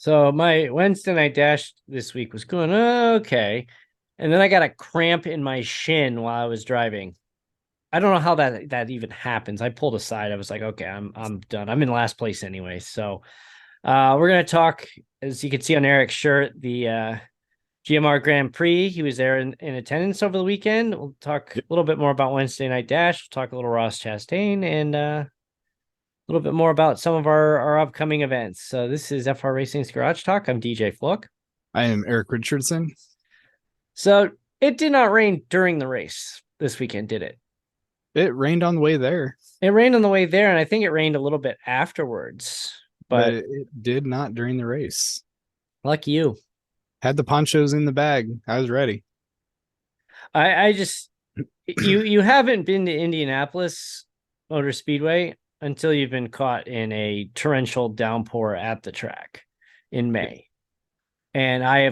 So my Wednesday night dash this week was going okay. And then I got a cramp in my shin while I was driving. I don't know how that even happens. I pulled aside. I was like, okay, I'm done. I'm in last place anyway. So we're gonna talk, as you can see on Eric's shirt, the GMR Grand Prix. He was there in attendance over the weekend. We'll talk a little bit more about Wednesday night dash. We'll talk a little Ross Chastain and a little bit more about some of our upcoming events. So this is FR Racing's Garage Talk. I'm DJ Flook. I am Erik Richardson. So it did not rain during the race this weekend, did it? It rained on the way there. It rained on the way there, and I think it rained a little bit afterwards. But it did not during the race. Lucky you. Had the ponchos in the bag. I was ready. I just you haven't been to Indianapolis Motor Speedway until you've been caught in a torrential downpour at the track in May. And I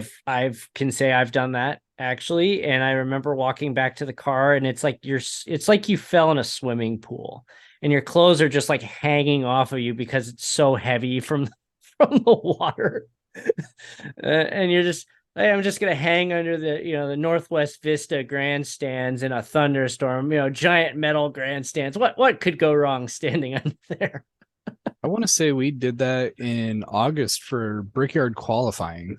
can say I've done that actually. And I remember walking back to the car, and it's like you fell in a swimming pool and your clothes are just like hanging off of you because it's so heavy from the water. And you're just, hey, I'm just gonna hang under the Northwest Vista grandstands in a thunderstorm, giant metal grandstands. What could go wrong standing under there? I want to say we did that in August for Brickyard qualifying.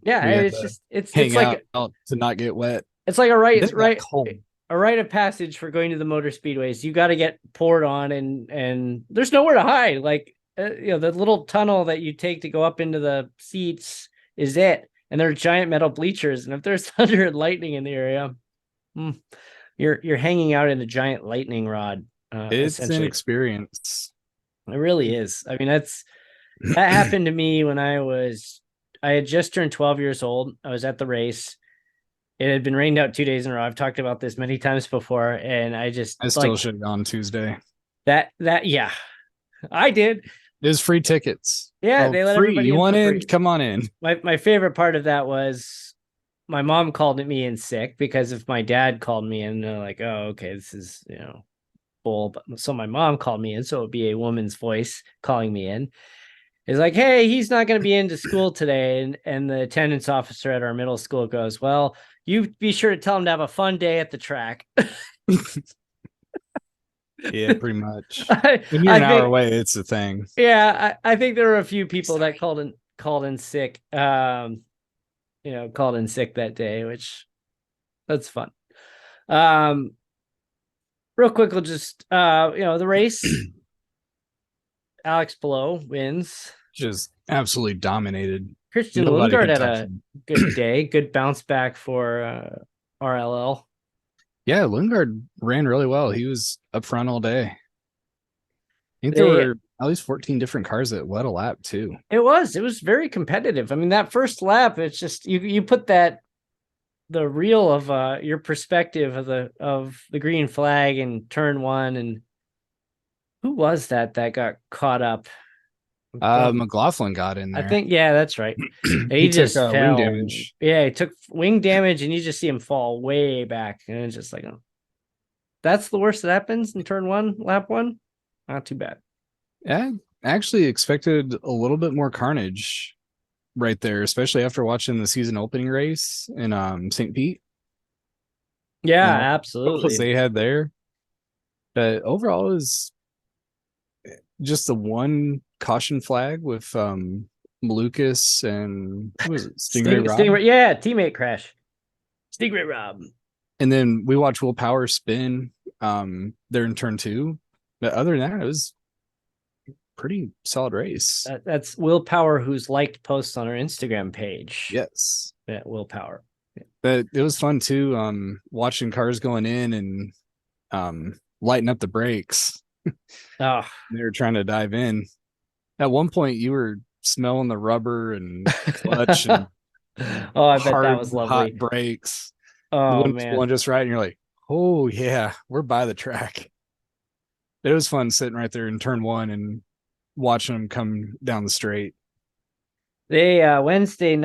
Yeah, it's like out to not get wet. It's like a rite of passage for going to the motor speedways. You got to get poured on, and there's nowhere to hide. Like the little tunnel that you take to go up into the seats is it, and there are giant metal bleachers. And if there's thunder and lightning in the area, you're hanging out in a giant lightning rod. It's an experience. It really is. I mean, that happened to me when I had just turned 12 years old. I was at the race. It had been rained out 2 days in a row. I've talked about this many times before, and I still should have gone Tuesday. Yeah, I did. It was free tickets. Yeah, they let everybody in. You want in? Come on in. My favorite part of that was my mom called me in sick, because if my dad called me in, they're like, oh, okay, this is bull. So my mom called me in, so it would be a woman's voice calling me in. It's like, hey, he's not going to be into school today. And the attendance officer at our middle school goes, well, you be sure to tell him to have a fun day at the track. Yeah, pretty much. When you're an hour away, it's a thing. Yeah, I think there were a few people that called in sick, called in sick that day, which that's fun. Real quick, we'll just the race. Alex Below wins. Just absolutely dominated. Christian Lundgaard had a good day. Good bounce back for RLL. Yeah, Lundgaard ran really well. He was up front all day. I think there were at least 14 different cars that led a lap too. It was very competitive. I mean, that first lap, it's just you put the reel of your perspective of the green flag in turn one, and who was that got caught up? McLaughlin got in there. I think, yeah, that's right. He just took fell. Wing damage. Yeah, he took wing damage, and you just see him fall way back. And it's just like, that's the worst that happens in turn one, lap one. Not too bad. Yeah, I actually expected a little bit more carnage right there, especially after watching the season opening race in St. Pete. Yeah, absolutely. What they had there. But overall, it was just the one caution flag with Lucas and what was it? Stingray, yeah, teammate crash. Stingray Rob. And then we watched Will Power spin there in turn two. But other than that, it was a pretty solid race. That's Will Power, who's liked posts on our Instagram page. Yes. Yeah, Will Power. But it was fun too, watching cars going in and lighting up the brakes. Oh, they were trying to dive in. At one point, you were smelling the rubber and clutch and I bet that was lovely. Hot brakes. Oh, the man, blowing just right, and you're like, oh yeah, we're by the track. It was fun sitting right there in turn one and watching them come down the straight. They Wednesday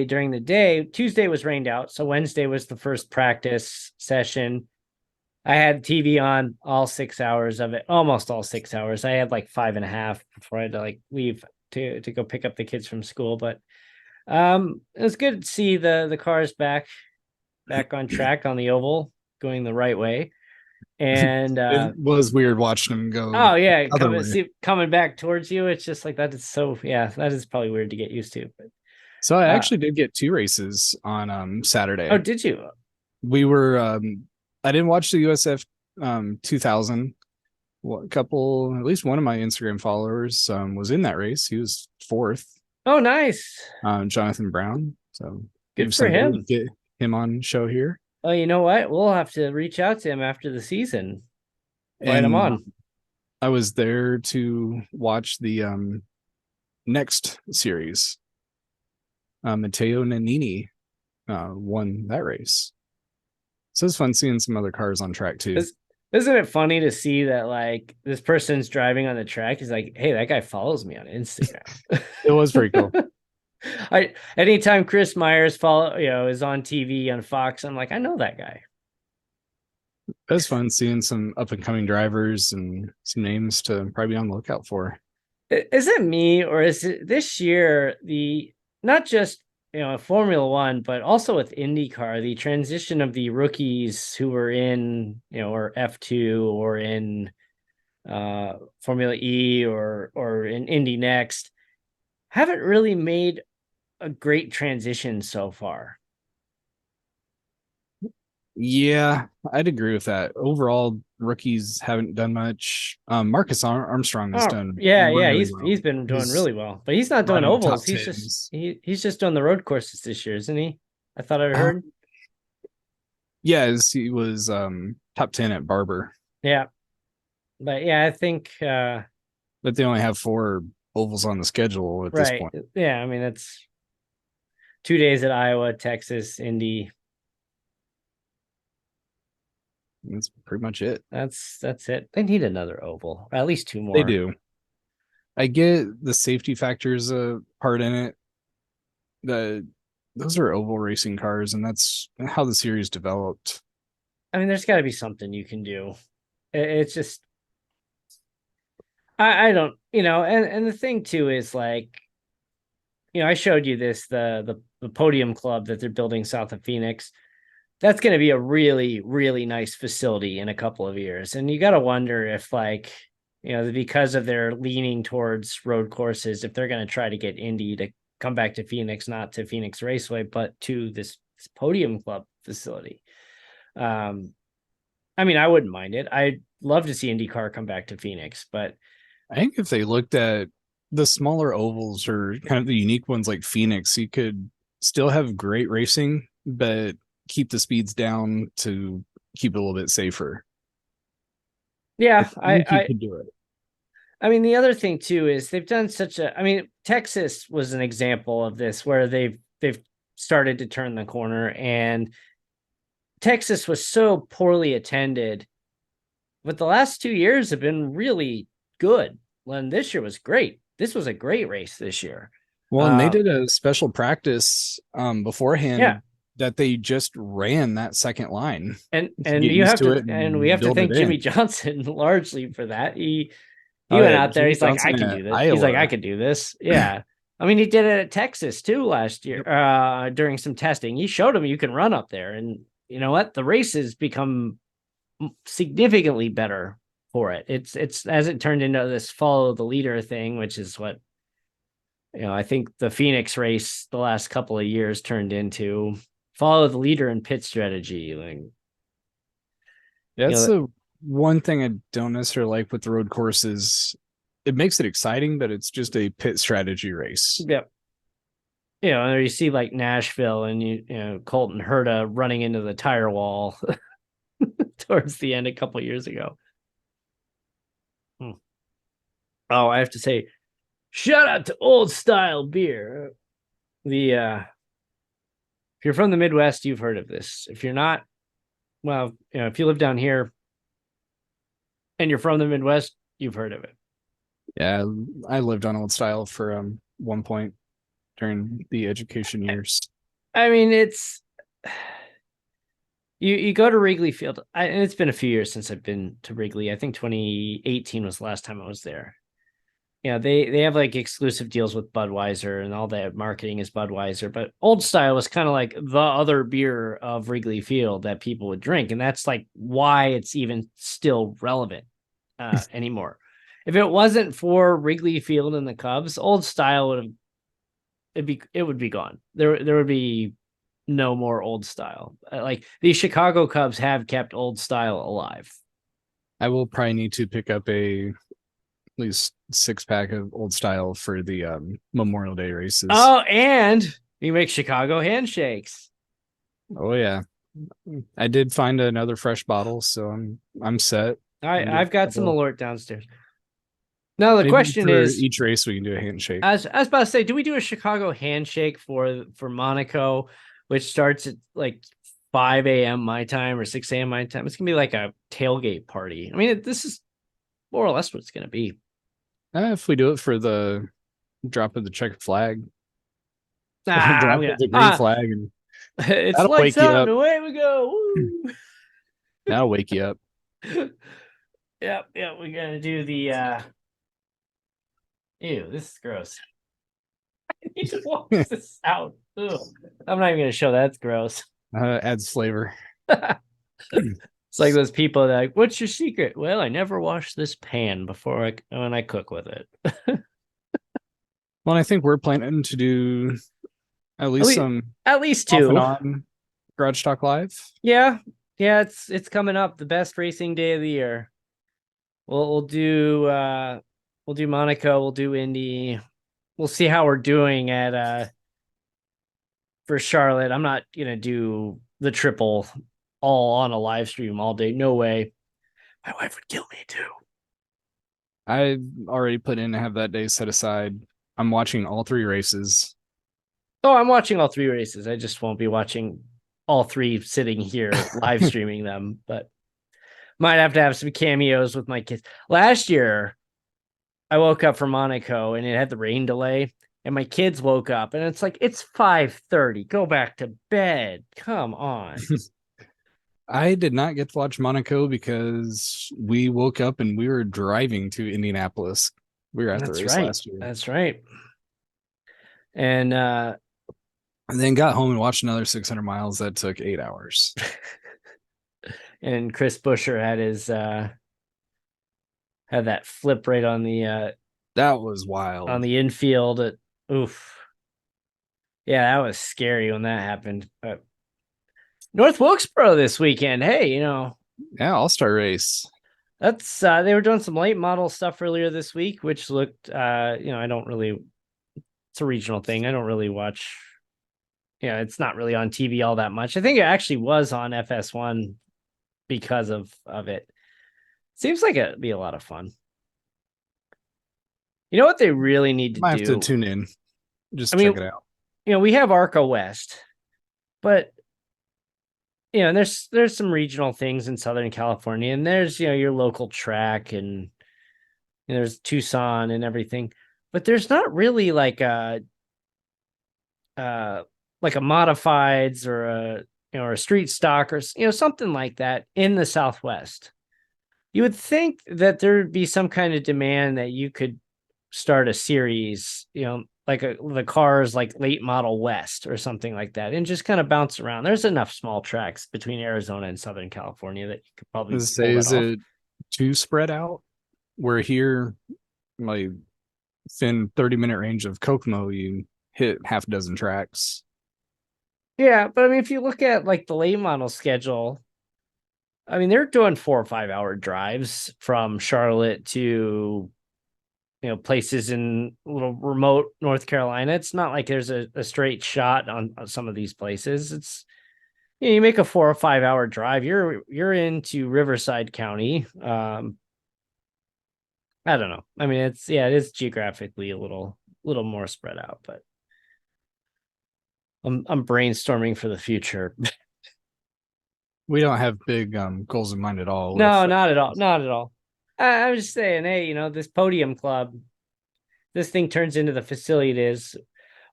during the day. Tuesday was rained out, so Wednesday was the first practice session. I had TV on all 6 hours of it, almost all 6 hours. I had like 5.5 before I had to like leave to go pick up the kids from school. But it was good to see the cars back on track on the oval, going the right way. And It was weird watching him go oh yeah, other way. coming back towards you. It's just like that is so yeah, that is probably weird to get used to. But So I actually did get two races on oh, Saturday. did you? We were I didn't watch the USF 2000. A couple, at least one of my Instagram followers was in that race. He was fourth, Oh, nice. Jonathan Brown. So Good maybe for someday we him. get him on show here. Oh, you know what? We'll have to reach out to him after the season. Invite him And on. I was there to watch the next series. Matteo Nannini won that race. So it's fun seeing some other cars on track too. Isn't it funny to see that like this person's driving on the track? He's like, hey, that guy follows me on Instagram. It was pretty cool. Anytime Chris Myers is on TV on Fox, I'm like, I know that guy. It was fun seeing some up and coming drivers and some names to probably be on the lookout for. Is it me or is it this year the not just Formula One, but also with IndyCar, the transition of the rookies who were in or F2 or in Formula E or in Indy Next haven't really made a great transition so far. Yeah, I'd agree with that. Overall, rookies haven't done much. Marcus Armstrong has Oh done yeah, really well. he's been doing He's really well, but he's not doing running ovals. top He's just tens. he's just doing the road courses this year, isn't he? I thought I Uh, heard. yes, he was top 10 at Barber, Yeah, but yeah, I think but they only have four ovals on the schedule at this right. point. Yeah, I mean that's 2 days at Iowa, Texas, Indy. That's pretty much it. That's it. They need another oval, at least two They more. do. I get the safety factors a part in it. The those are oval racing cars, and that's how the series developed. I mean, there's got to be something you can do. It's just I don't and the thing too is like I showed you this the podium club that they're building south of Phoenix. That's going to be a really really nice facility in a couple of years, and you got to wonder if like because of their leaning towards road courses, if they're going to try to get Indy to come back to Phoenix, not to Phoenix Raceway, but to this podium club facility. Um, I mean, I wouldn't mind it. I'd love to see IndyCar come back to Phoenix, but I think if they looked at the smaller ovals or kind of the unique ones like Phoenix, you could still have great racing, but keep the speeds down to keep it a little bit safer. I yeah, think you could do it. I mean, the other thing too is they've done such a. I mean, Texas was an example of this where they've started to turn the corner, and Texas was so poorly attended, but the last 2 years have been really good. And this year was great. This was a great race this year. Well, and they did a special practice beforehand Yeah, that they just ran that second line and to get you used have to to, it and we and have to build it thank Jimmy in. Johnson largely for that. He Oh went yeah, out there. Jimmy He's like, I Johnson can at do this. He's like, I Iowa. can do this. Yeah. I mean, he did it at Texas too last year Yep. during some testing. He showed him you can run up there. And you know what? The race has become significantly better for it. It's as it turned into this follow the leader thing, which is what, I think the Phoenix race the last couple of years turned into follow the leader and pit strategy. Like, That's the one thing I don't necessarily like with the road courses. It makes it exciting, but it's just a pit strategy race. yeah. You see like Nashville and Colton Herta running into the tire wall towards the end a couple of years ago. Oh, I have to say, shout out to Old Style Beer. If you're from the Midwest, you've heard of this. If you're not, well, if you live down here and you're from the Midwest, you've heard of it. Yeah, I lived on Old Style for one point during the education years. I mean, You go to Wrigley Field, and it's been a few years since I've been to Wrigley. I think 2018 was the last time I was there. Yeah, they have like exclusive deals with Budweiser, and all that marketing is Budweiser. But Old Style was kind of like the other beer of Wrigley Field that people would drink, and that's like why it's even still relevant anymore. If it wasn't for Wrigley Field and the Cubs, Old Style it would be gone. There would be no more Old Style. Like the Chicago Cubs have kept Old Style alive. I will probably need to pick up at least 6-pack of Old Style for the Memorial Day races. Oh, and you make Chicago handshakes. Oh yeah, I did find another fresh bottle, so I'm set. I've got some alert downstairs. Now the Maybe question for is, each race we can do a handshake. I was about to say, do we do a Chicago handshake for Monaco, which starts at like 5 a.m. my time or 6 a.m. my time? It's gonna be like a tailgate party. I mean, this is more or less what it's gonna be. If we do it for the drop of the checkered flag, drop of the green flag, and it's that'll lights wake you out up. and away we go. Woo. That'll wake you up. Yep, we gotta do the ew, this is gross. I need to wash this out. Ugh. I'm not even gonna show that. It's gross. Adds flavor. It's like those people that are like, what's your secret? Well, I never wash this pan before when I cook with it. Well, I think we're planning to do at least some at least off two and on Garage Talk Live. Yeah, it's coming up. The best racing day of the year. We'll do Monaco. We'll do Indy. We'll see how we're doing at for Charlotte. I'm not gonna do the triple all on a live stream all day. No way. My wife would kill me too. I've already put in to have that day set aside. I'm watching all 3 races. Oh, I'm watching all 3 races. I just won't be watching all 3 sitting here live streaming them, but might have to have some cameos with my kids. Last year, I woke up from Monaco and it had the rain delay, and my kids woke up and it's like, it's 5:30. Go back to bed. Come on. I did not get to watch Monaco because we woke up and we were driving to Indianapolis. We were at the race last year. That's right. And then got home and watched another 600 miles that took 8 hours. And Chris Buescher had his had that flip right on the that was wild on the infield. Oof. Yeah, that was scary when that happened. But North Wilkesboro this weekend. Hey, yeah, all-star race. That's they were doing some late model stuff earlier this week, which looked I don't really, it's a regional thing. I don't really watch. Yeah, it's not really on TV all that much. I think it actually was on FS1 because of it. Seems like it'd be a lot of fun. You know what they really need to do? I have to tune in. Just check it out. We have Arco West, but and there's some regional things in Southern California, and there's your local track, and there's Tucson and everything, but there's not really like a modifieds or a street stock or something like that in the Southwest. You would think that there would be some kind of demand that you could start a series, like the cars like late model West or something like that, and just kind of bounce around. There's enough small tracks between Arizona and Southern California that you could probably say, is it too spread out? Where here, like within 30-minute range of Kokomo, you hit half a dozen tracks. Yeah, but I mean, if you look at like the late model schedule, I mean, they're doing 4 or 5 hour drives from Charlotte to places in little remote North Carolina. It's not like there's a straight shot on some of these places. It's you make a 4 or 5 hour drive, you're into Riverside County. I don't know. I mean, it is geographically a little more spread out, but I'm brainstorming for the future. We don't have big goals in mind at all. No, not at all. Not at all. I was just saying, hey, this podium club, this thing turns into the facility it is.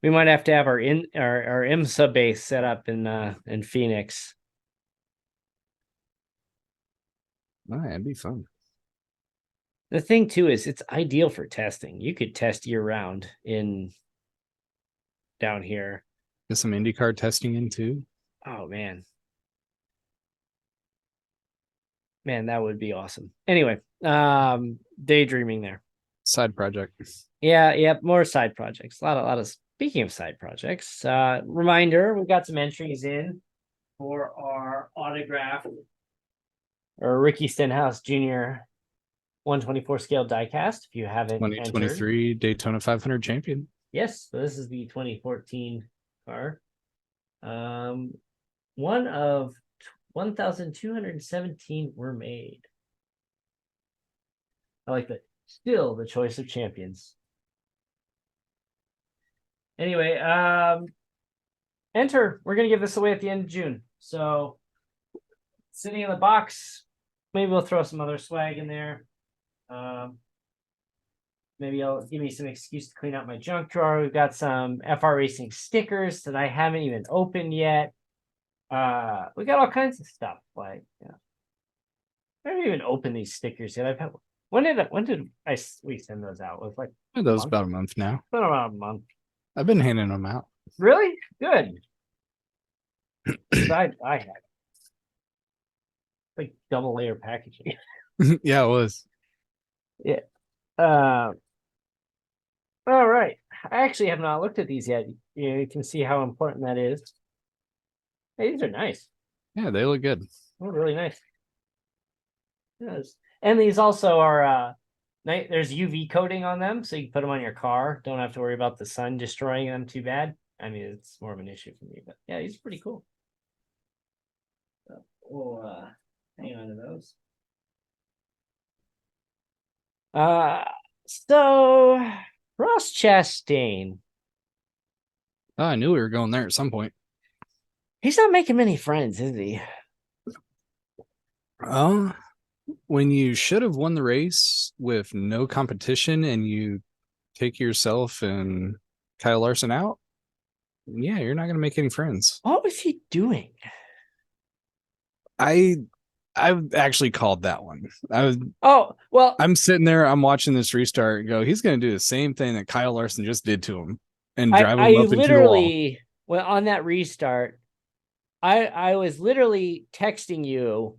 We might have to have our IMSA base set up in Phoenix. Oh, yeah, it'd be fun. The thing too is it's ideal for testing. You could test year round in down here. Get some IndyCar testing in too. Oh man. Man, that would be awesome. Anyway, daydreaming there. Side project. Yeah, more side projects. A lot of speaking of side projects. Reminder, we've got some entries in for our autograph or Ricky Stenhouse Jr. 124 scale diecast. If you haven't 2023 entered. Daytona 500 champion. Yes, so this is the 2014 car. One of 1,217 were made. I like that. Still the choice of champions. Anyway, enter. We're gonna give this away at the end of June. So sitting in the box, maybe we'll throw some other swag in there. Maybe I'll give me some excuse to clean out my junk drawer. We've got some FR Racing stickers that I haven't even opened yet. We got all kinds of stuff. Like, yeah. I haven't even opened these stickers yet. I've had when did we send those out? It was like Those about a month now. Been around a month. I've been handing them out. Really? Good. I had like double layer packaging. Yeah, it was. Yeah. All right. I actually have not looked at these yet. You can see how important that is. Hey, these are nice. Yeah, they look good. They're really nice. Yes. And these also are there's UV coating on them, so you can put them on your car. Don't have to worry about the sun destroying them too bad. I mean, it's more of an issue for me, but yeah, these are pretty cool. So we'll hang on to those. So Ross Chastain. Oh, I knew we were going there at some point. He's not making many friends, is he? When you should have won the race with no competition and you take yourself and Kyle Larson out, yeah, you're not going to make any friends. What was he doing? I actually called that one. I'm sitting there, I'm watching this restart and go, he's going to do the same thing that Kyle Larson just did to him and drive him up into the wall. Well, on that restart, I was literally texting you,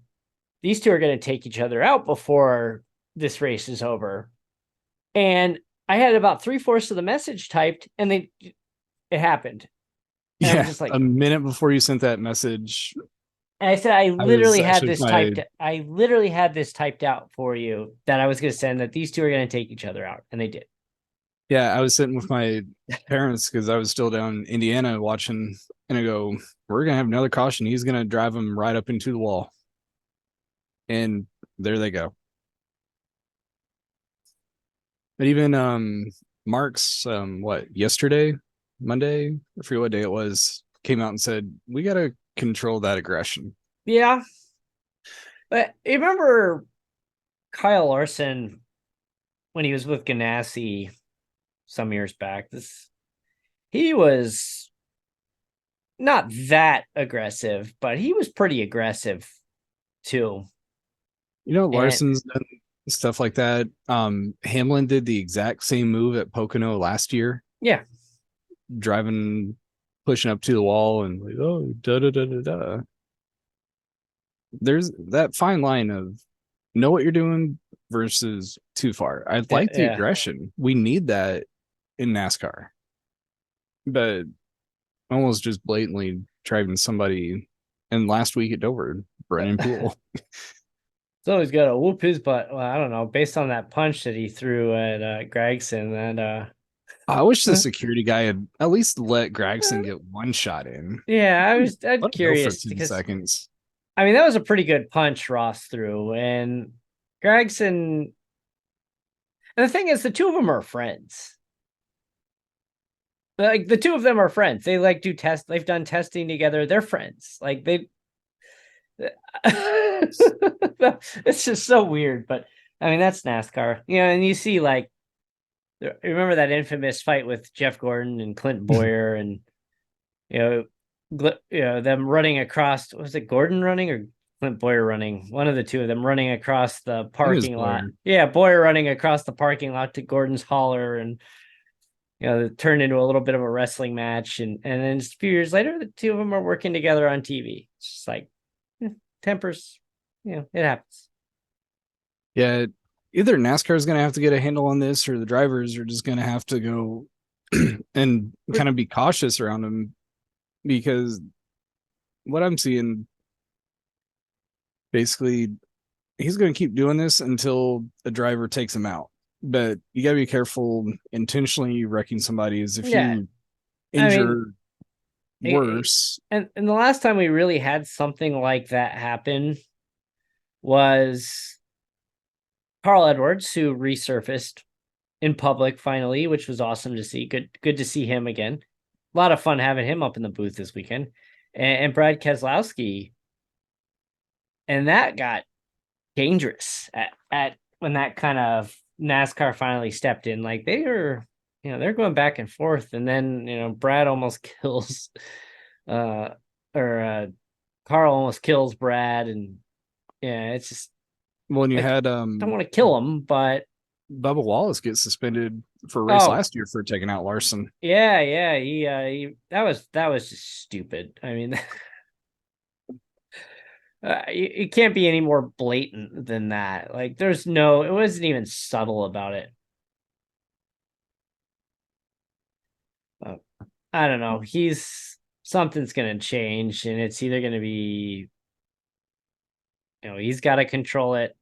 these two are going to take each other out before this race is over. And I had about 3/4 of the message typed and it happened. And yeah, just like a minute before you sent that message. And I said, I literally had this typed out for you that I was going to send, that these two are going to take each other out. And they did. Yeah, I was sitting with my parents because I was still down in Indiana watching, and I go, we're going to have another caution. He's going to drive him right up into the wall. And there they go. But even Mark's, yesterday, Monday, I forget what day it was, came out and said, we got to control that aggression. Yeah. But you remember Kyle Larson when he was with Ganassi some years back, he was not that aggressive, but he was pretty aggressive too. You know, Larson's done stuff like that. Hamlin did the exact same move at Pocono last year. Yeah. Pushing up to the wall and like, oh, da. There's that fine line of know what you're doing versus too far. I like the aggression. We need that in NASCAR. But almost just blatantly driving somebody, and last week at Dover, Brennan Poole. So he's got to whoop his butt. Well, I don't know. Based on that punch that he threw at Gregson, I wish the security guy had at least let Gregson get one shot in. Yeah, I'm curious for 2 seconds. I mean, that was a pretty good punch Ross threw, and Gregson. And the thing is, the two of them are friends. Like the two of them are friends. They like do test. They've done testing together. They're friends. Like they. It's just so weird, but I mean that's NASCAR, and you see like, remember that infamous fight with Jeff Gordon and Clint Boyer, and them running across. Was it Gordon running or Clint Boyer running, one of the two of them running across the I think it was parking lot. Boyer. Yeah, Boyer running across the parking lot to Gordon's holler, and it turned into a little bit of a wrestling match. And then just a few years later, the two of them are working together on TV. It's just like tempers, it happens. Yeah, either NASCAR is going to have to get a handle on this, or the drivers are just going to have to go and kind of be cautious around him, because what I'm seeing, basically, he's going to keep doing this until a driver takes him out. But you got to be careful intentionally wrecking somebody, as if Yeah, you I mean, injure worse. and the last time we really had something like that happen was Carl Edwards, who resurfaced in public finally, which was awesome to see. Good to see him again. A lot of fun having him up in the booth this weekend. And Brad Keselowski. And that got dangerous at when that kind of NASCAR finally stepped in. Like they're going back and forth. And then, Brad almost kills or Carl almost kills Brad. And yeah, it's just When you like, had don't want to kill him, but Bubba Wallace get suspended for a race oh last year for taking out Larson. yeah, he that was just stupid. I mean, it can't be any more blatant than that. Like, it wasn't even subtle about it. Uh, I don't know. Something's going to change, and it's either going to be, he's got to control it.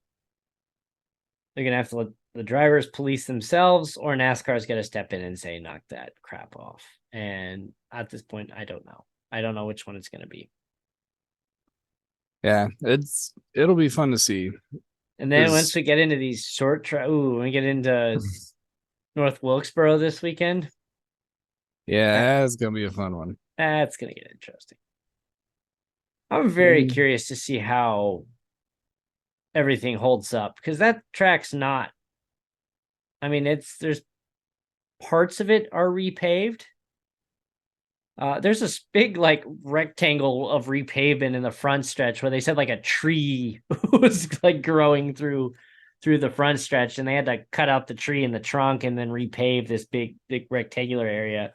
They're going to have to let the drivers police themselves, or NASCAR's got to step in and say, knock that crap off. And at this point, I don't know. I don't know which one it's going to be. Yeah, it'll be fun to see. And then once we get into these short track, when we get into North Wilkesboro this weekend, yeah, it's gonna be a fun one. that's gonna get interesting. I'm very curious to see how everything holds up, because that track's not. I mean, there's parts of it are repaved. There's this big like rectangle of repavement in the front stretch where they said like a tree was like growing through the front stretch, and they had to cut out the tree in the trunk and then repave this big rectangular area.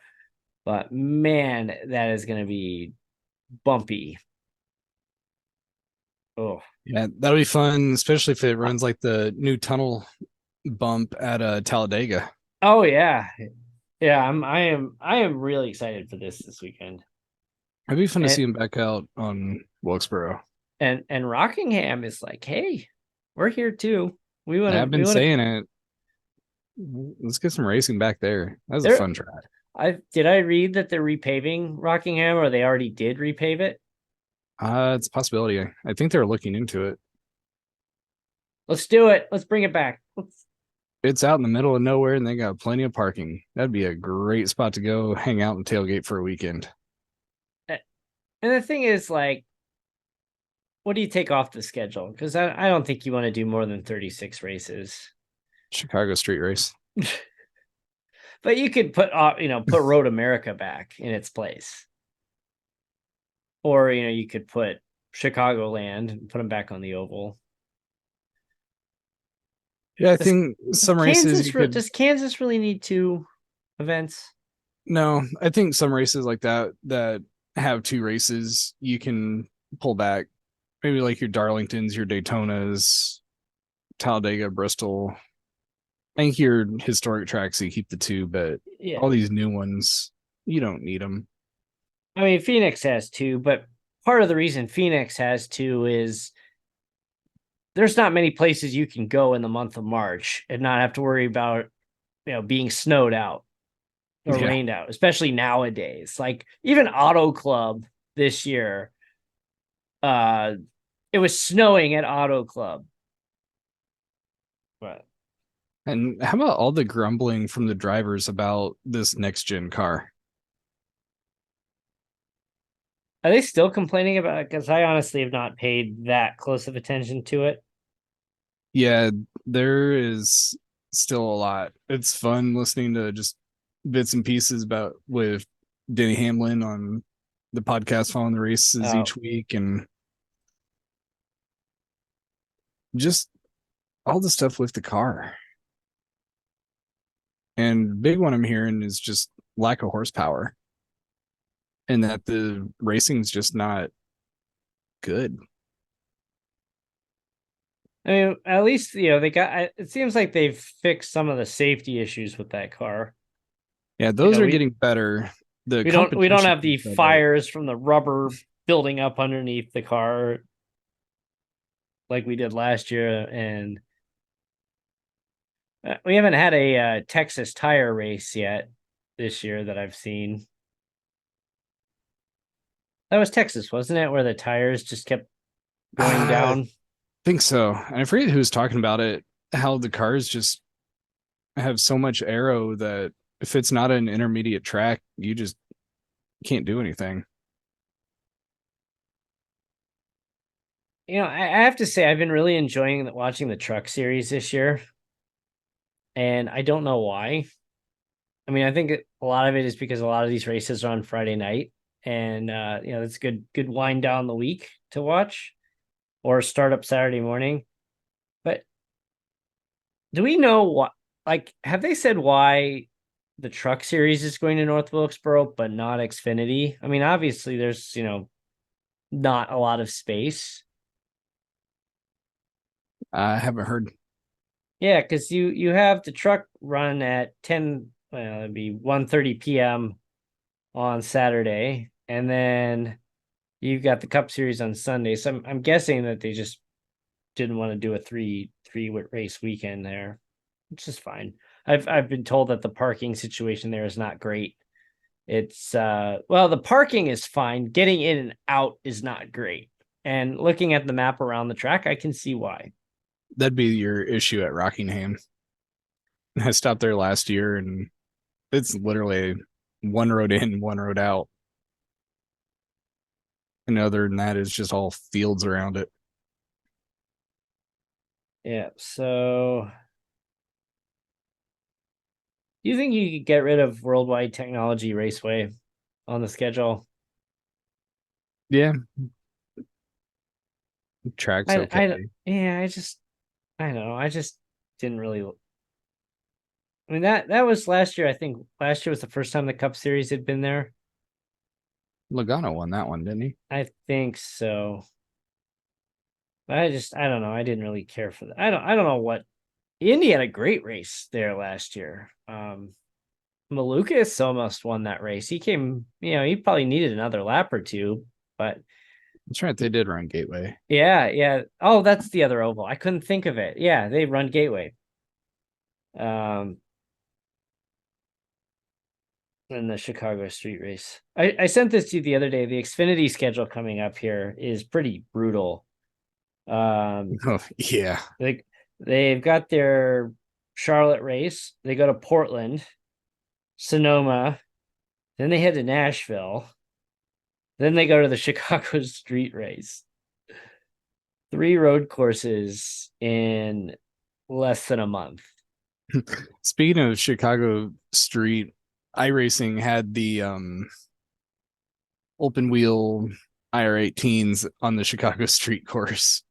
But man, that is going to be bumpy. Oh Yeah, that'll be fun, especially if it runs like the new tunnel bump at Talladega. oh yeah, yeah. I am really excited for this weekend. It'd be fun to And see him back out on Wilkesboro. and Rockingham is like, hey, we're here too. I've We been want to. saying it. Let's get some racing back there. That was a There, fun track. I read that they're repaving Rockingham, or they already did repave it. It's a possibility. I think they're looking into it. Let's do it. Let's bring it back. It's out in the middle of nowhere, and they got plenty of parking. That'd be a great spot to go hang out and tailgate for a weekend. And the thing is, like, what do you take off the schedule? Because I don't think you want to do more than 36 races. Chicago street race. But you could put Road America back in its place. Or, you could put Chicagoland and put them back on the oval. Yeah, I think some races you could. Does Kansas really need two events? No, I think some races like that have two races you can pull back. Maybe like your Darlingtons, your Daytonas, Talladega, Bristol. I think your historic tracks you keep the two, but Yeah. all these new ones you don't need them. I mean, Phoenix has two, but part of the reason Phoenix has two is there's not many places you can go in the month of March and not have to worry about, being snowed out or rained out, especially nowadays. Like even Auto Club this year, it was snowing at Auto Club. But And how about all the grumbling from the drivers about this next gen car? are they still complaining about it? Because I honestly have not paid that close of attention to it. Yeah, there is still a lot. It's fun listening to just bits and pieces about with Denny Hamlin on the podcast following the races each week, and just all the stuff with the car. And big one I'm hearing is just lack of horsepower and that the racing's just not good. I mean, at least they got. It seems like they've fixed some of the safety issues with that car. Yeah, You those know, are we getting better. The we don't competition have is the better. fires from the rubber building up underneath the car like we did last year, and we haven't had a Texas tire race yet this year that I've seen. That was Texas, wasn't it? Where the tires just kept going I down. think so. And I forget who was talking about it, how the cars just have so much aero that if it's not an intermediate track, you just can't do anything. I have to say I've been really enjoying watching the truck series this year, and I don't know why. I mean, I think a lot of it is because a lot of these races are on Friday night, and it's good wind down the week to watch, or start up Saturday morning. But do we know what? Like, have they said why the truck series is going to North Wilkesboro but not Xfinity? I mean, obviously there's not a lot of space. I haven't heard. Yeah, because you have the truck run at 10, well, it'd be 1:30 p.m. on Saturday, and then you've got the Cup Series on Sunday. So I'm guessing that they just didn't want to do a three race weekend there, which is fine. I've been told that the parking situation there is not great. It's well, the parking is fine. Getting in and out is not great. And looking at the map around the track, I can see why. That'd be your issue at Rockingham. I stopped there last year and it's literally one road in, one road out. And other than that, it's just all fields around it. Yeah, so you think you could get rid of Worldwide Technology Raceway on the schedule? Yeah, track's I okay. yeah, I don't know. I just didn't really. I mean that was last year. I think last year was the first time the Cup Series had been there. Logano won that one, didn't he? I think so. But I don't know. I didn't really care for that. I don't know what Indy had a great race there last year. Malukas almost won that race. He came, he probably needed another lap or two, but That's right. They did run Gateway. yeah, yeah. Oh, that's the other oval. I couldn't think of it. Yeah, they run Gateway. Um, in the Chicago street race. I sent this to you the other day. The Xfinity schedule coming up here is pretty brutal. Oh, yeah. They've got their Charlotte race. They go to Portland, Sonoma, then they head to Nashville, then they go to the Chicago street race. 3 road courses in less than a month. Speaking of Chicago Street, iRacing had the open wheel IR18s on the Chicago Street course.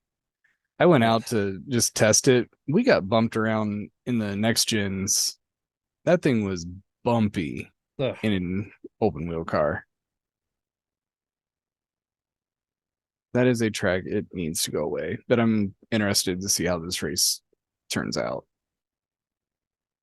I went out to just test it. We got bumped around in the next gens. That thing was bumpy Ugh. in an open wheel car. That is a track. It needs to go away. But I'm interested to see how this race turns out.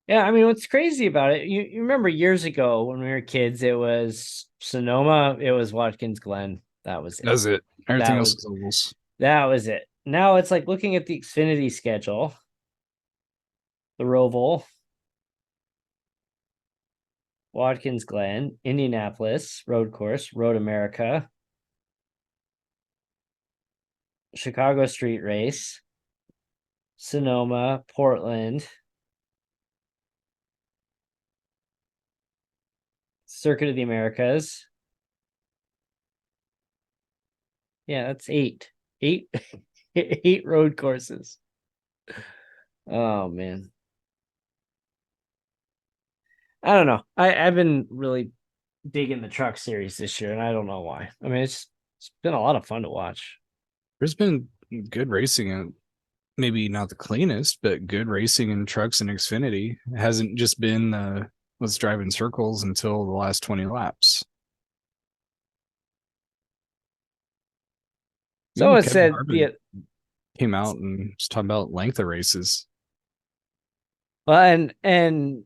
Yeah, I mean, what's crazy about it, you remember years ago when we were kids, it was Sonoma, it was Watkins Glen. That was it. Does it? Everything That else was is ovals. that was it. Now it's like looking at the Xfinity schedule, the Roval, Watkins Glen, Indianapolis, Road Course, Road America, Chicago Street Race, Sonoma, Portland, Circuit of the Americas. Yeah, that's eight. Eight eight road courses. Oh man. I don't know. I've been really digging the truck series this year, and I don't know why. I mean, it's been a lot of fun to watch. There's been good racing maybe not the cleanest, but good racing in trucks and Xfinity. It hasn't just been let's drive in circles until the last 20 laps. So Even it Kevin said Harvick came out and was talking about length of races. well, and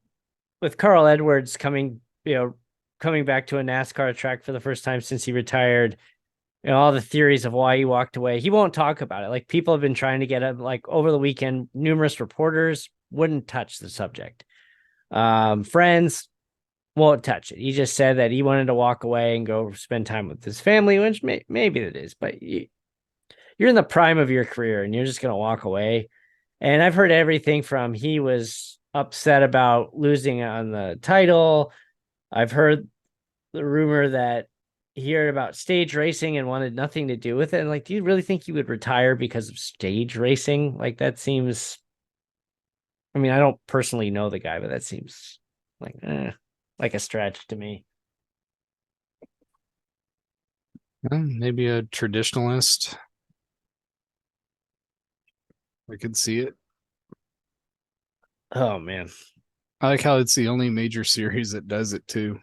with Carl Edwards coming back to a NASCAR track for the first time since he retired, all the theories of why he walked away. He won't talk about it. Like people have been trying to get him, like over the weekend, numerous reporters wouldn't touch the subject. Friends won't touch it. He just said that he wanted to walk away and go spend time with his family, which maybe it is, but you're in the prime of your career and you're just going to walk away. And I've heard everything from he was upset about losing on the title. I've heard the rumor that he heard about stage racing and wanted nothing to do with it. And like, do you really think he would retire because of stage racing? Like that seems, I mean, I don't personally know the guy, but that seems like a stretch to me. Maybe a traditionalist. I could see it. Oh man. I like how it's the only major series that does it too.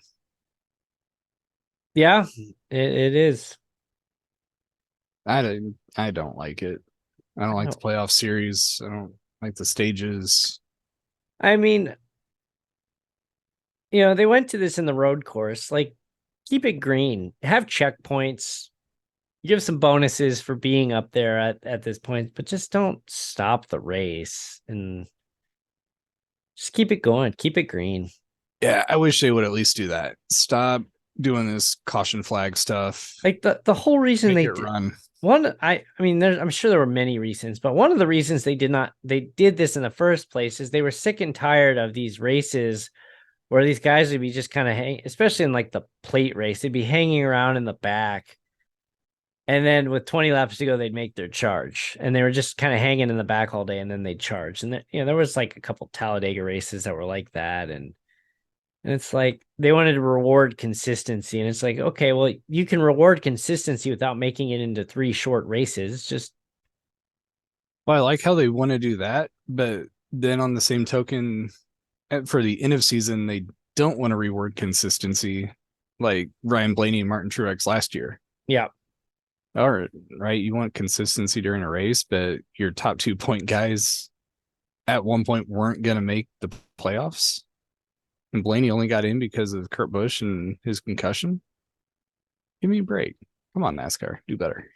Yeah, it is. I don't like it. I don't like the playoff series. I don't like the stages. I mean, they went to this in the road course. Like, keep it green. Have checkpoints. Give some bonuses for being up there at this point, but just don't stop the race and just keep it going. Keep it green. Yeah, I wish they would at least do that. Stop doing this caution flag stuff. Like the whole reason Make they it run. I mean, I'm sure there were many reasons, but one of the reasons they did this in the first place is they were sick and tired of these races where these guys would be just kind of especially in like the plate race, they'd be hanging around in the back. And then with 20 laps to go, they'd make their charge. And they were just kind of hanging in the back all day and then they'd charge. And there was like a couple Talladega races that were like that. And it's like they wanted to reward consistency. And it's like, okay, well, you can reward consistency without making it into 3 short races. Just Well, I like how they want to do that, but then on the same token, for the end of season, they don't want to reward consistency like Ryan Blaney and Martin Truex last year. yeah. All right, you want consistency during a race, but your top 2 point guys at one point weren't going to make the playoffs. And Blaney only got in because of Kurt Busch and his concussion. Give me a break. Come on, NASCAR. Do better.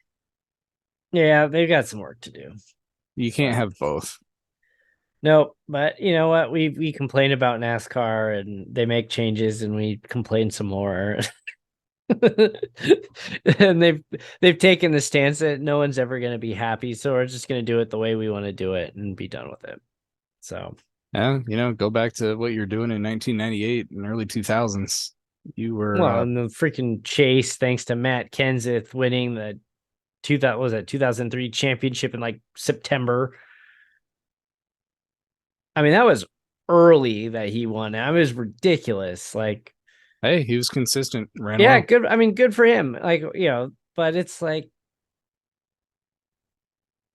Yeah, they've got some work to do. You can't have both. No, but you know what? We complain about NASCAR and they make changes and we complain some more. And they've taken the stance that no one's ever going to be happy, so we're just going to do it the way we want to do it and be done with it. So yeah, go back to what you're doing in 1998 and early 2000s. You were and the freaking chase, thanks to Matt Kenseth winning the 2003 championship in like September. I mean, that was early that he won. That was ridiculous. Like, hey, he was consistent. Ran yeah, well. good. I mean, good for him. Like, but it's like,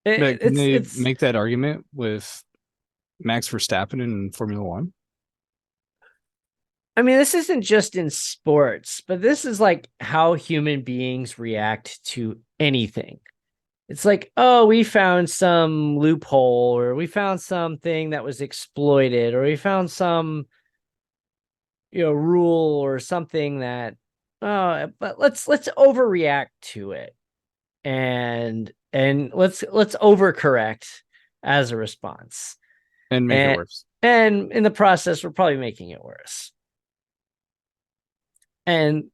Can they make that argument with Max Verstappen in Formula One? I mean, this isn't just in sports, but this is like how human beings react to anything. It's like, oh, we found some loophole, or we found something that was exploited, or we found some, rule or something that, but let's overreact to it, and let's overcorrect as a response, And make it worse. And in the process, we're probably making it worse. And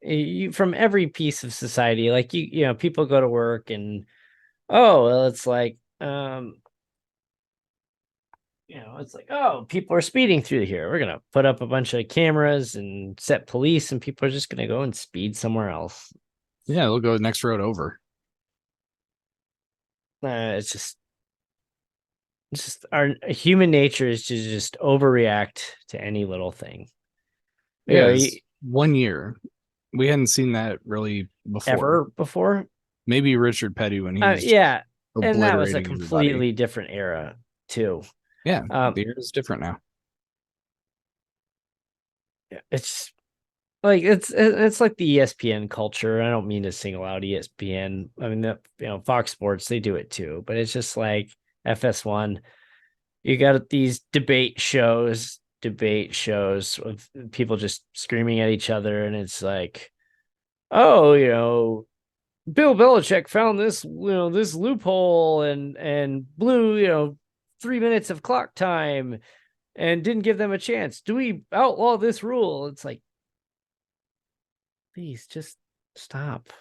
from every piece of society, like people go to work and, oh, well, it's like, it's like, oh, people are speeding through here. We're going to put up a bunch of cameras and set police, and people are just going to go and speed somewhere else. Yeah, they'll go next road over. It's just our human nature is to just overreact to any little thing. Yeah, 1 year. We hadn't seen that really before. Ever before? Maybe Richard Petty when he was yeah. and that was a obliterating everybody. completely different era too. Yeah, Um, the year is different now. it's like it's like the ESPN culture. I don't mean to single out ESPN. I mean, Fox Sports, they do it too, but it's just like FS1. You got these debate shows with people just screaming at each other, and it's like, oh, Bill Belichick found this loophole and blew, 3 minutes of clock time and didn't give them a chance. Do we outlaw this rule? It's like, please just stop.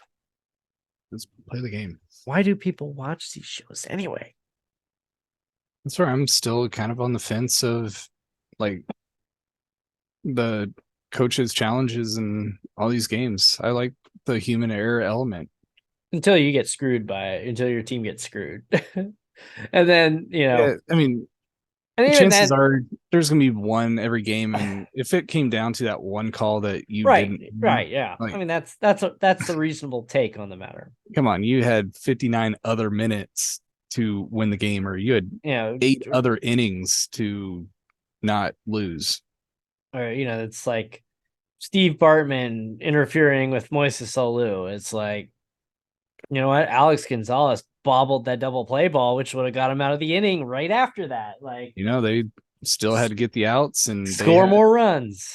Let's play the game. Why do people watch these shows anyway? That's where I'm still kind of on the fence of like the coaches' challenges and all these games. I like the human error element. Until you get screwed by it, until your team gets screwed. And then, Yeah, I mean, and even chances then, are there's gonna be one every game, and if it came down to that one call that you didn't, right, yeah. I like, mean, that's the reasonable take on the matter. come on, you had 59 other minutes to win the game, or you had You 8 other innings to not lose. or it's like Steve Bartman interfering with Moises Alou. It's like, you know what? Alex Gonzalez bobbled that double play ball, which would have got him out of the inning right after that. Like, They still had to get the outs, and score more runs,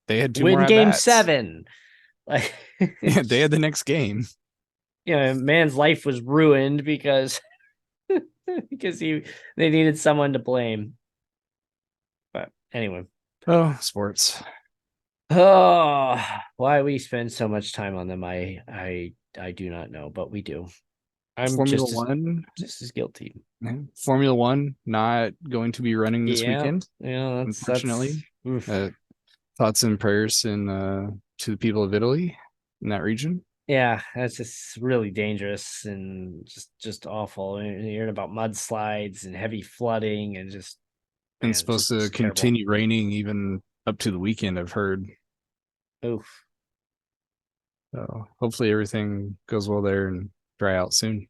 they had 2 more win at game bats. 7. Like, Yeah, they had the next game. Man's life was ruined because they needed someone to blame. But anyway. Oh, sports. Oh, why we spend so much time on them, I do not know, but we do. I'm Formula One. just as guilty. Formula One not going to be running this weekend. Yeah, unfortunately. That's Thoughts and prayers to the people of Italy in that region. yeah, that's just really dangerous and just awful. You're hearing about mudslides and heavy flooding and And supposed to continue raining even up to the weekend, I've heard. Oof. So hopefully everything goes well there and dry out soon.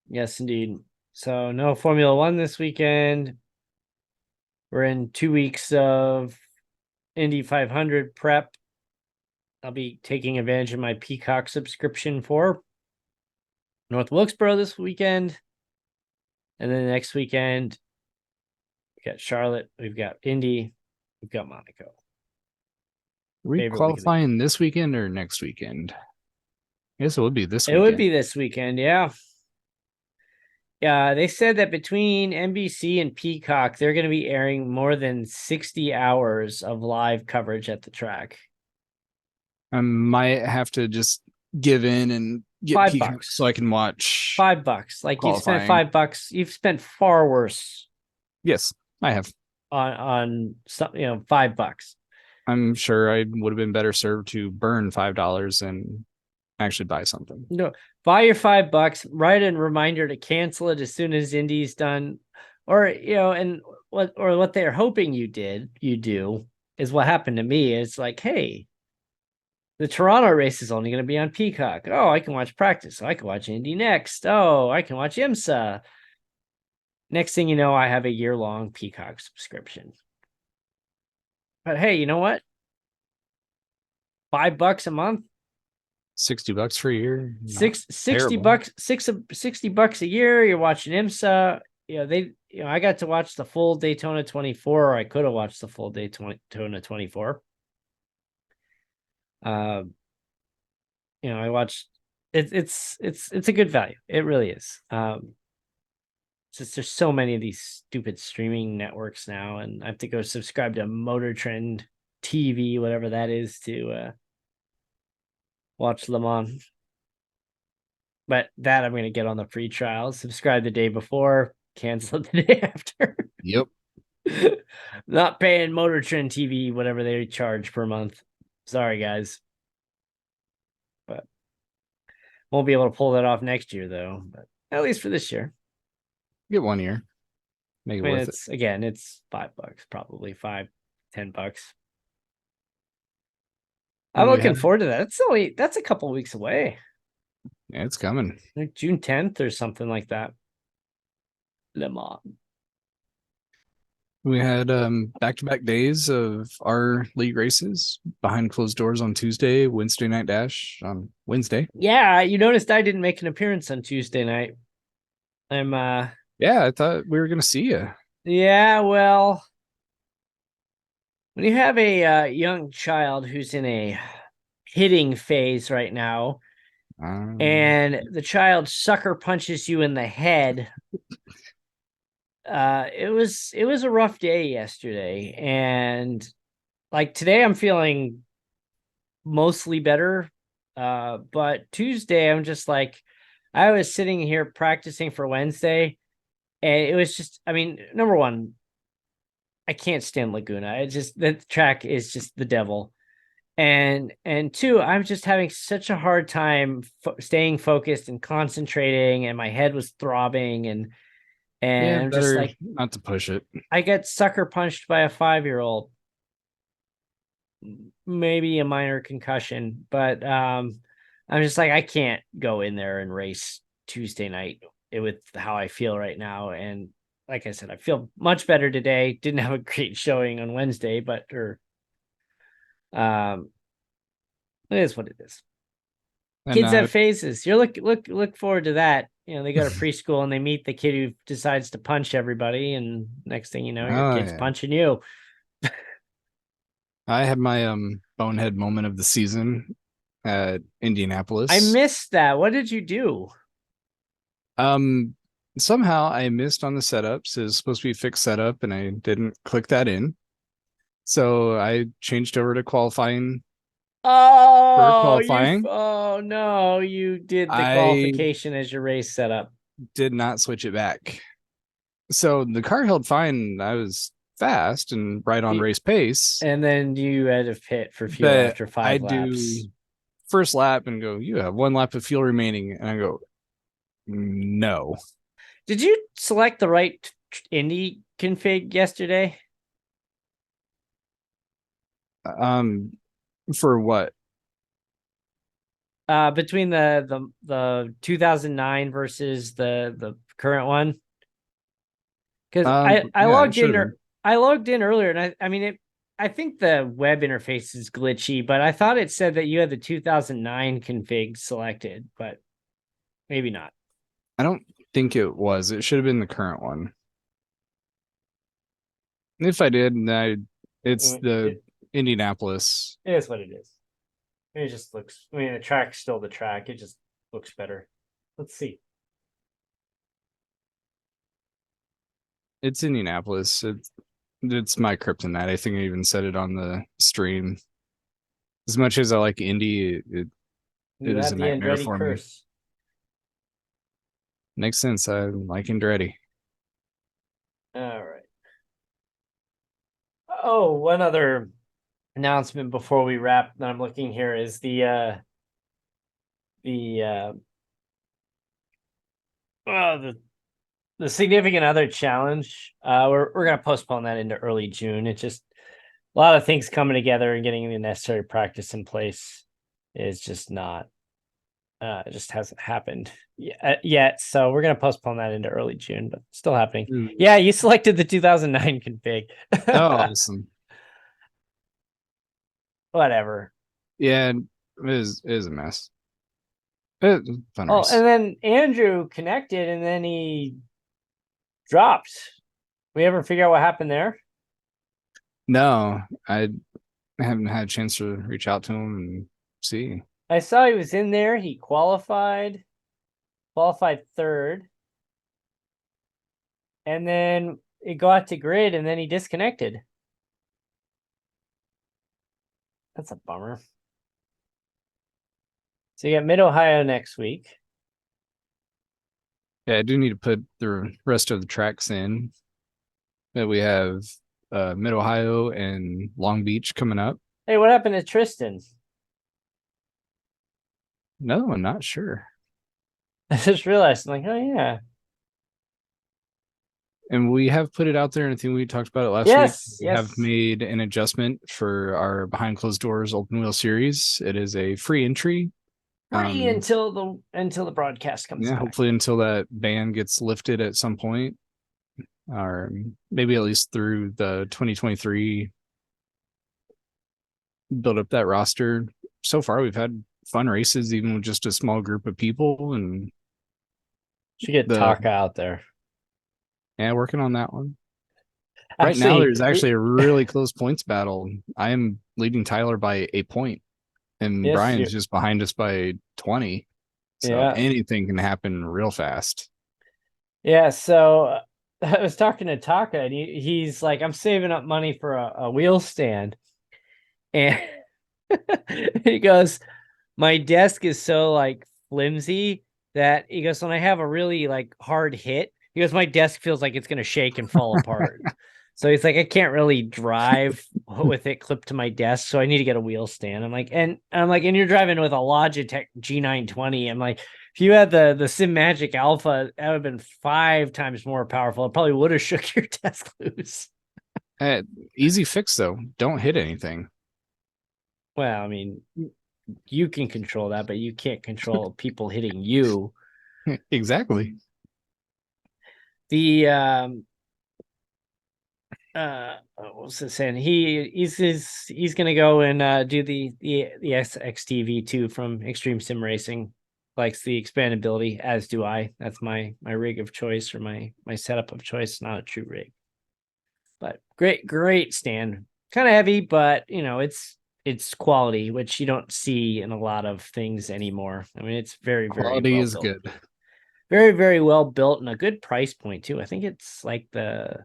Yes, indeed. So no Formula One this weekend. We're in 2 weeks of Indy 500 prep. I'll be taking advantage of my Peacock subscription for North Wilkesboro this weekend. And then next weekend, we got Charlotte, we've got Indy, we've got Monaco. Are we qualifying this weekend or next weekend? I guess it would be this weekend. It would be this weekend, yeah. Yeah, they said that between NBC and Peacock, they're going to be airing more than 60 hours of live coverage at the track. I might have to just give in and get $5 Peacock so I can watch. $5. Like, qualifying. You've spent $5. You've spent far worse. Yes, I have. On some, $5. I'm sure I would have been better served to burn $5 and actually buy something. No, buy your $5, write a reminder to cancel it as soon as Indy's done, or and what they're hoping you do is what happened to me. It's like, hey, the Toronto race is only going to be on Peacock. Oh, I can watch practice. I can watch Indy next. Oh, I can watch IMSA. Next thing you know, I have a year-long Peacock subscription. But hey, you know what? $5 a month. $60 for a year. $60 a year. You're watching IMSA. I got to watch the full Daytona 24, or I could have watched the full Daytona 24. I watched it. It's a good value. It really is. Just there's so many of these stupid streaming networks now, and I have to go subscribe to Motor Trend TV, whatever that is, to watch Le Mans. But that I'm going to get on the free trial. Subscribe the day before, cancel it the day after. Yep. Not paying Motor Trend TV, whatever they charge per month. Sorry, guys. But won't be able to pull that off next year, though. But at least for this year. Get 1 year. Make it worth it. Again, it's $5, probably $5, $10. I'm looking forward to that. That's a couple weeks away. Yeah, it's coming. Like June 10th or something like that. Le Mans. We had back-to-back days of our league races behind closed doors on Tuesday, Wednesday night dash on Wednesday. Yeah, you noticed I didn't make an appearance on Tuesday night. I'm Yeah, I thought we were gonna see you. yeah, well, when you have a young child who's in a hitting phase right now, and the child sucker punches you in the head, it was a rough day yesterday, and like today I'm feeling mostly better. But Tuesday I'm just like, I was sitting here practicing for Wednesday, and it was just, I mean, number one, I can't stand Laguna. It just, that track is just the devil. And two, I'm just having such a hard time staying focused and concentrating, and my head was throbbing, and Yeah, I'm just better like, not to push it. I get sucker punched by a 5-year-old, maybe a minor concussion, but I'm just like, I can't go in there and race Tuesday night with how I feel right now. And like I said, I feel much better today. Didn't have a great showing on Wednesday, but um it is what it is. And Kids have phases. You're look forward to that. You know, they go to preschool and they meet the kid who decides to punch everybody, and next thing you know, your oh kid's yeah, punching you. I had my bonehead moment of the season at I Indianapolis. missed that. What did you do? Um, Somehow I missed on the setups. It was supposed to be fixed setup, and I didn't click that in. So I changed over to qualifying for qualifying. Oh no, you did the I qualification as your race setup. did not switch it back. So the car held fine. I was fast and right on race pace, And then you had to pit for fuel but after I 5 laps. do first lap and go, you have 1 lap of fuel remaining. And I go, no. Did you select the right Indy config yesterday? For what? Between the 2009 versus the current one, because I Yeah, it logged should in have been. I logged in earlier, and I mean it. I think the web interface is glitchy, but I thought it said that you had the 2009 config selected, but maybe not. I don't think it was. It should have been the current one. If I did, it's the It Indianapolis. is what it is. It just looks. I mean, the track's still the track. It just looks better. Let's see. It's Indianapolis. It's my kryptonite. I think I even said it on the stream. As much as I like Indy, You it is have a the nightmare Andretti for me. curse. Makes sense. I like Andretti. All right. Oh, one other announcement before we wrap that I'm looking here is the the significant other challenge. We're gonna postpone that into early June. It's just a lot of things coming together and getting the necessary practice in place is just not it just hasn't happened yet. So we're gonna postpone that into early June, but still happening. Yeah, you selected the 2009 config. Oh, awesome. Whatever. Yeah, it is a mess. Fun Oh, race. and then Andrew connected and then he dropped. We ever figure out what happened there? No, I haven't had a chance to reach out to him and see. I saw he was in there. He qualified third. And then it got to grid and then he disconnected. That's a bummer. So you got Mid Ohio next week. Yeah, I do need to put the rest of the tracks in. That we have Mid Ohio and Long Beach coming up. Hey, what happened to Tristan? No, I'm not sure. I just realized, I'm like, oh yeah. And we have put it out there, and I think we talked about it last week. We have made an adjustment for our behind closed doors open wheel series. It is a free entry free Um, until the broadcast comes yeah, back. hopefully until that ban gets lifted at some point, or maybe at least through the 2023, build up that roster. So far, we've had fun races, even with just a small group of people, and Should get the Taka out there. yeah, working on that one. Right now, Actually, there's actually a really close points battle. I am leading Tyler by a point, and yes, Brian's just behind us by 20. So yeah, anything can happen real fast. yeah. So I was talking to Taka, and he's like, "I'm saving up money for a wheel stand," and he goes, "My desk is so like flimsy that," he goes, "when I have a really like hard hit," he goes, "my desk feels like it's gonna shake and fall apart." So he's like, "I can't really drive with it clipped to my desk, so I need to get a wheel stand." And you're driving with a Logitech G920. I'm like, if you had the Sim Magic Alpha, that would have been 5 times more powerful. It probably would have shook your desk loose. Eh, Easy fix though. Don't hit anything. Well, I mean, you can control that, but you can't control people hitting you. Exactly. The what was I saying? He's gonna go and do the XXTV2 from Extreme Sim Racing. Likes the expandability, as do I. That's my rig of choice, or my setup of choice. Not a true rig, but great stand. Kind of heavy, but it's quality, which you don't see in a lot of things anymore. I mean, it's very Quality well is built, good. very well built, and a good price point too. I think it's like the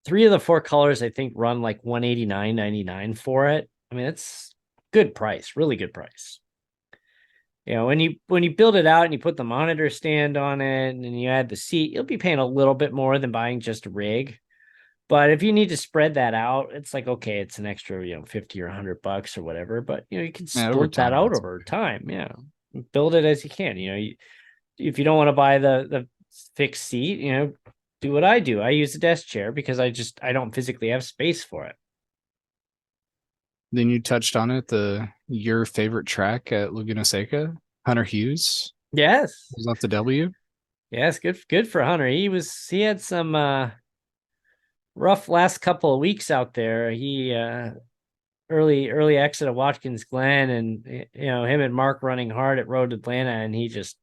3 of the 4 colors, I think, run like 189.99 for it. I mean, it's good price, really good price. When you build it out and you put the monitor stand on it and you add the seat, you'll be paying a little bit more than buying just a rig. But if you need to spread that out, it's like, okay, it's an extra, 50 or $100 or whatever. But you can Yeah, over split that time, out that's over time. Yeah. Build it as you can. If you don't want to buy the fixed seat, do what I do. I use a desk chair because I don't physically have space for it. Then you touched on it, the your favorite track at Laguna Seca, Hunter Hughes Yes. was off the W. Yes, good for Hunter. He had some rough last couple of weeks out there. He early exit of Watkins Glen, and him and Mark running hard at Road Atlanta, and he just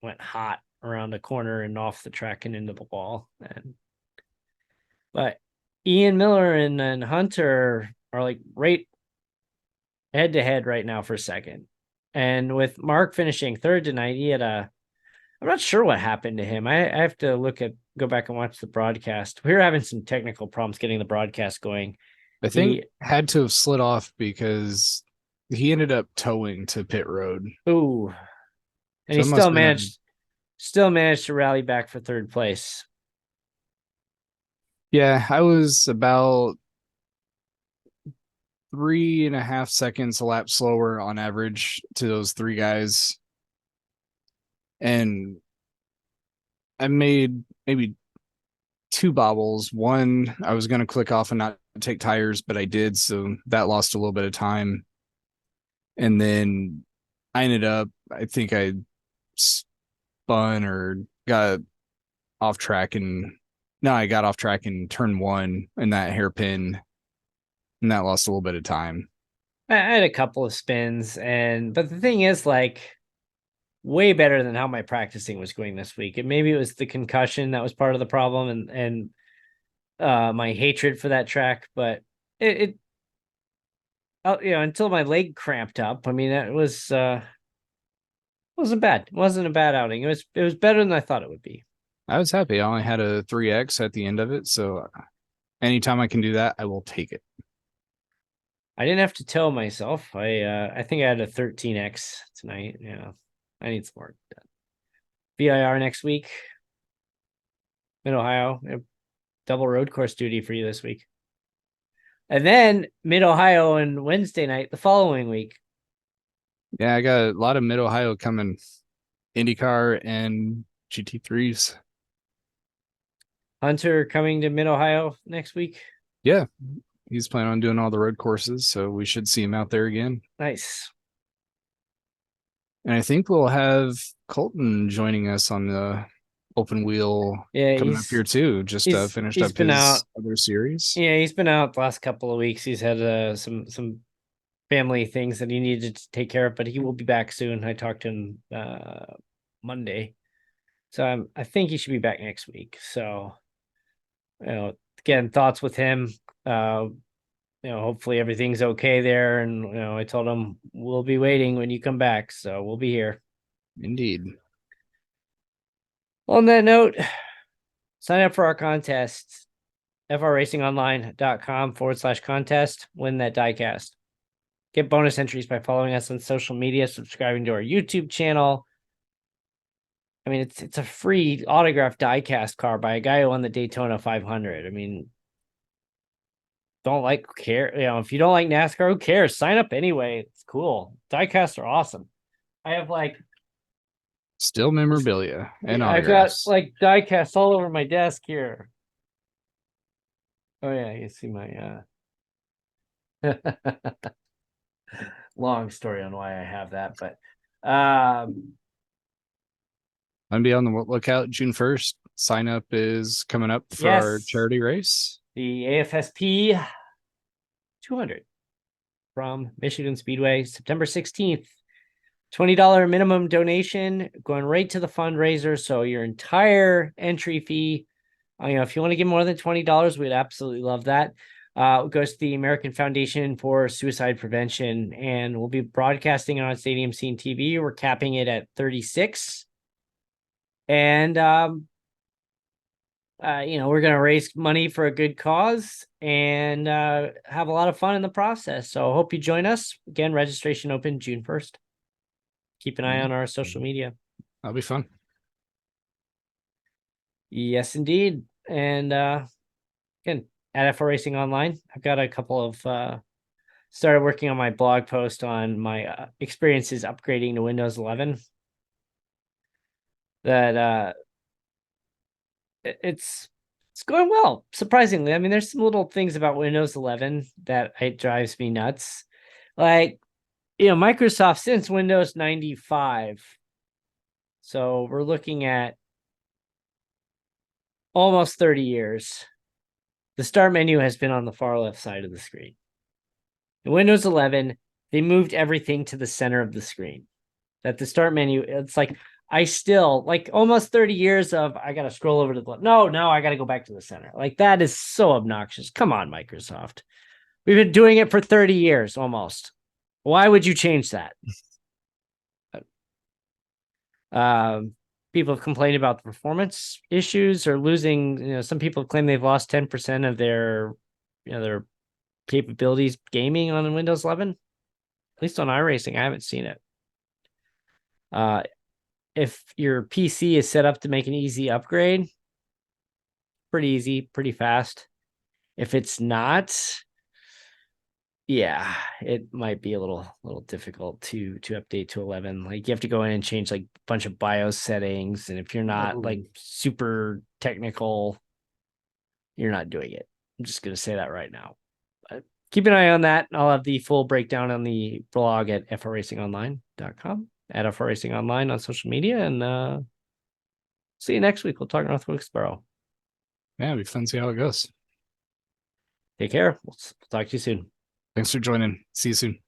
went hot around the corner and off the track and into the wall. But Ian Miller and Hunter are like right head to head right now for second. And with Mark finishing third tonight, I'm not sure what happened to him. I have to go back and watch the broadcast. We were having some technical problems getting the broadcast going. I think He, had to have slid off because he ended up towing to pit road. ooh, and So he it must have been a still managed to rally back for third place. yeah. I was about 3.5 seconds a lap slower on average to those three guys, and I made maybe two bobbles. One, I was going to click off and not take tires, but I did, so that lost a little bit of time. And then I ended up, I think I spun or got off track, and no, I got off track in turn one in that hairpin, and that lost a little bit of time. I had a couple of spins, but the thing is, like, way better than how my practicing was going this week. And maybe it was the concussion that was part of the problem, and my hatred for that track. But it until my leg cramped up. I mean, it wasn't bad. It wasn't a bad outing. It was better than I thought it would be. I was happy. I only had a 3x at the end of it, so anytime I can do that, I will take it. I didn't have to tow myself. I think I had a 13x tonight. Yeah, I need some work done. VIR next week. Mid Ohio, double road course duty for you this week. And then Mid Ohio and Wednesday night the following week. Yeah, I got a lot of Mid Ohio coming, IndyCar and GT3s. Hunter coming to Mid Ohio next week. Yeah, he's planning on doing all the road courses, so we should see him out there again. Nice. And I think we'll have Colton joining us on the open wheel Yeah, coming up here too. Just finished he's up been out. his other series. Yeah, he's been out the last couple of weeks. He's had some family things that he needed to take care of, but he will be back soon. I talked to him Monday, so I think he should be back next week. So, again, thoughts with him. Hopefully everything's okay there. And I told him we'll be waiting when you come back, so we'll be here. Indeed. On that note, sign up for our contest. frracingonline.com/contest. Win that diecast. Get bonus entries by following us on social media, subscribing to our YouTube channel. I mean, it's a free autographed diecast car by a guy who won the Daytona 500. I mean, if you don't like NASCAR, who cares? Sign up anyway. It's cool. Diecasts are awesome. I have still memorabilia and I've got autographs. diecasts all over my desk here. Oh yeah, you see my long story on why I have that, but I'm be on the lookout June 1st. Sign up is coming up for our charity race. The AFSP 200 from Michigan Speedway, September 16th. $20 minimum donation going right to the fundraiser. So your entire entry fee, if you want to give more than $20, we'd absolutely love that. It goes to the American Foundation for Suicide Prevention, and we'll be broadcasting on Stadium Scene TV. We're capping it at 36. And we're going to raise money for a good cause and have a lot of fun in the process. So I hope you join us. Again, registration open June 1st. Keep an eye on our social media. That'll be fun. Yes, indeed. And again, at FR Racing Online, I've got a couple of started working on my blog post on my experiences upgrading to Windows 11. That it's going well, surprisingly. I mean, there's some little things about Windows 11 that it drives me nuts. Like, Microsoft since Windows 95. So we're looking at almost 30 years. The start menu has been on the far left side of the screen. In Windows 11, they moved everything to the center of the screen. That the start menu, it's like, I still, almost 30 years of, I got to scroll over to the left. No, I got to go back to the center. That is so obnoxious. Come on, Microsoft. We've been doing it for 30 years almost. Why would you change that? People have complained about the performance issues or losing, some people claim they've lost 10% of their capabilities gaming on Windows 11. At least on iRacing, I haven't seen it. If your PC is set up to make an easy upgrade, pretty easy, pretty fast. If it's not, yeah, it might be a little difficult to update to 11. You have to go in and change a bunch of BIOS settings, and if you're not super technical, you're not doing it. I'm just gonna say that right now. But keep an eye on that. I'll have the full breakdown on the blog at frracingonline.com, at frracingonline on social media, and see you next week. We'll talk North Wilkesboro. Yeah, it'll be fun to see how it goes. Take care. We'll talk to you soon. Thanks for joining. See you soon.